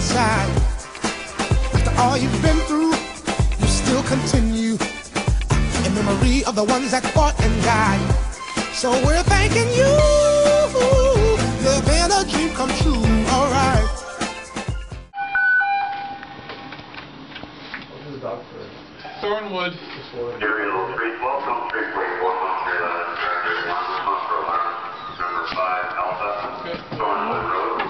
inside. After all you've been through, you still continue in memory of the ones that fought and died. So we're thanking you. There's been a dream come true. All right. What is the dog for? Thornwood. Aerial 312 from Streetway 413 number 5 Alpha. Good. Thornwood Road.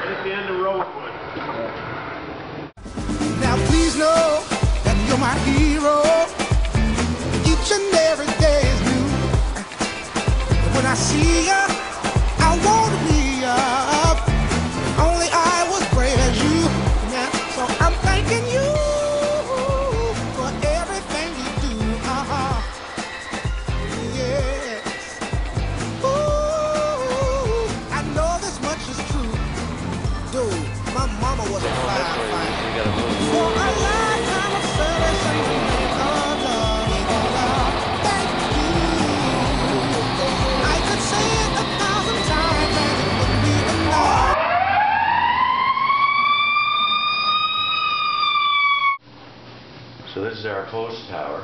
At the end of Rosewood. Now please know that you're my hero. Each and every day is new. When I see ya, I want to be up. Only I was brave as you. Yeah, so I'm thanking you for everything you do. Yes. Ooh, I know this much is true. Dude, my mama was a firefighter. For a lifetime of service and of love, thank you. I could say it 1,000 times and it wouldn't be enough. So this is our hose tower.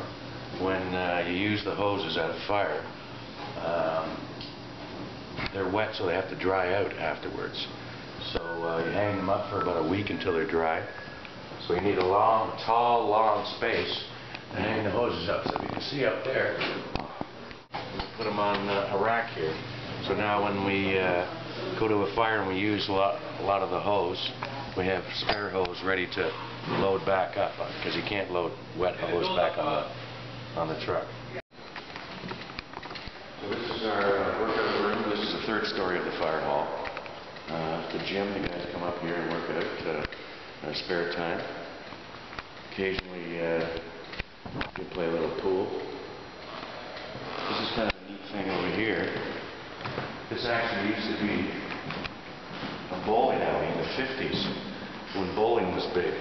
When you use the hoses at a fire, they're wet, so they have to dry out afterwards. So you hang them up for about a week until they're dry. So you need a long, tall, long space to hang the hoses up. So you can see up there, we put them on a rack here. So now when we go to a fire and we use a lot of the hose, we have spare hose ready to load back up, because you can't load wet hose back on the truck. So this is our workout room. This is the third story of the fire hall. The gym, the guys come up here and work out in their spare time. Occasionally you play a little pool. This is kind of a neat thing over here. This actually used to be a bowling alley in the 50s when bowling was big.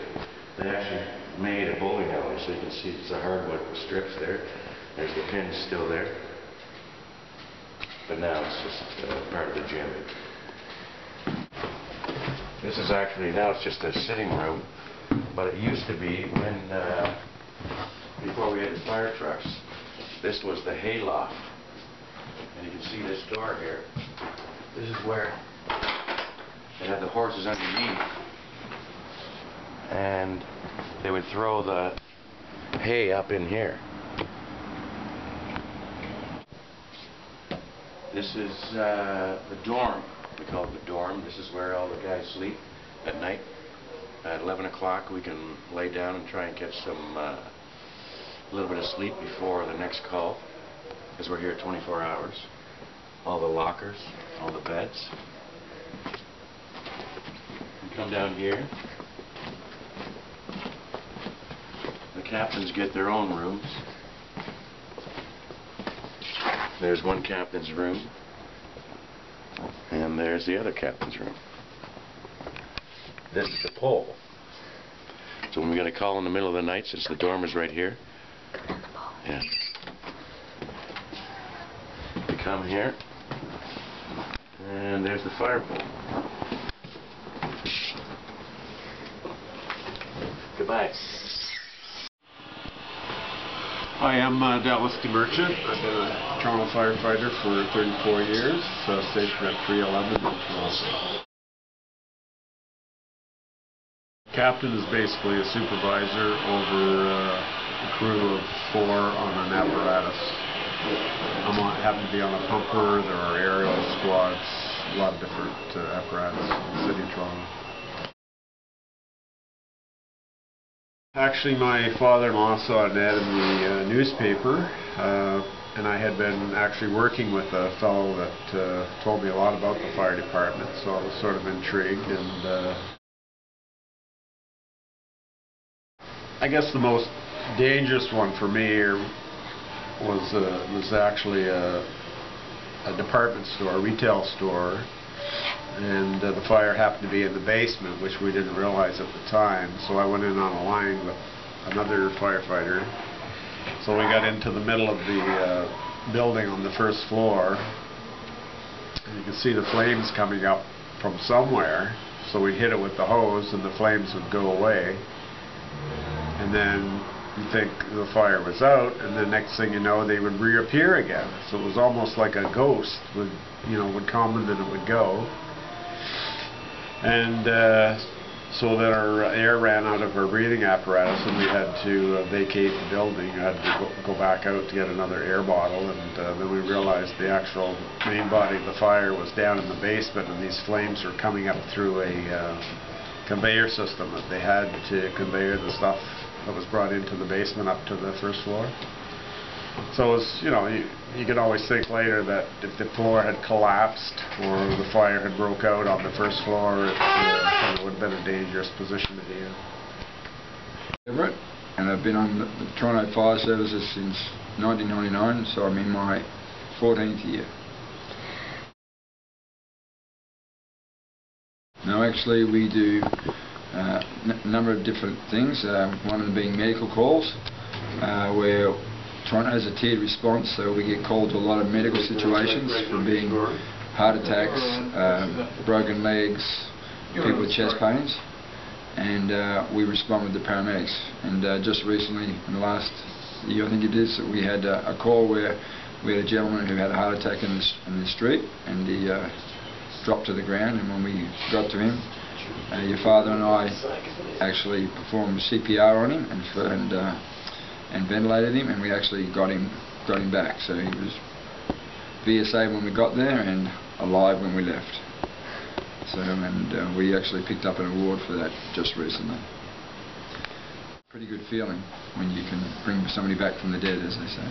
They actually made a bowling alley, so you can see it's the hardwood strips there. There's the pins still there. But now it's just part of the gym. This is actually, now it's just a sitting room, but it used to be when, before we had the fire trucks, this was the hay loft. And you can see this door here. This is where they had the horses underneath, and they would throw the hay up in here. This is the dorm. We call it the dorm. This is where all the guys sleep at night. At 11 o'clock we can lay down and try and get a little bit of sleep before the next call, because we're here 24 hours. All the lockers, all the beds. You come down here. The captains get their own rooms. There's one captain's room, and there's the other captain's room. This is the pole. So when we get a call in the middle of the night, since the dorm is right here, yeah, we come here, and there's the fire pole. Goodbye. Hi, I'm Dallas DeMerchant. I've been a Toronto firefighter for 34 years, stationed at 311 in Toronto. Captain is basically a supervisor over a crew of 4 on an apparatus. I happen to be on a pumper. There are aerial squads, a lot of different apparatus in the city of Toronto. Actually, my father-in-law saw an ad in the newspaper, and I had been actually working with a fellow that told me a lot about the fire department, so I was sort of intrigued. And I guess the most dangerous one for me was actually a department store, a retail store. And the fire happened to be in the basement, which we didn't realize at the time. So I went in on a line with another firefighter. So we got into the middle of the building on the first floor. and you could see the flames coming up from somewhere, so we'd hit it with the hose and the flames would go away, and then you think the fire was out, and the next thing you know they would reappear again. So it was almost like a ghost would come and then it would go. And so that our air ran out of our breathing apparatus, and we had to vacate the building. I had to go back out to get another air bottle, and then we realized the actual main body of the fire was down in the basement, and these flames were coming up through a conveyor system that they had to conveyor the stuff that was brought into the basement up to the first floor. So it was, you could always think later that if the floor had collapsed or the fire had broke out on the first floor, it would have been a dangerous position to be in. Everett, and I've been on the Toronto Fire Services since 1999, so I'm in my 14th year. Now actually we do a number of different things, one of them being medical calls, where Toronto has a tiered response, so we get called to a lot of medical situations, from being heart attacks, broken legs, people with chest pains, and we respond with the paramedics. And just recently, in the last year I think it is, we had a call where we had a gentleman who had a heart attack in the street, and he dropped to the ground, and when we got to him, your father and I actually performed CPR on him and ventilated him, and we actually got him back. So he was VSA when we got there and alive when we left. So, and we actually picked up an award for that just recently. Pretty good feeling when you can bring somebody back from the dead, as they say.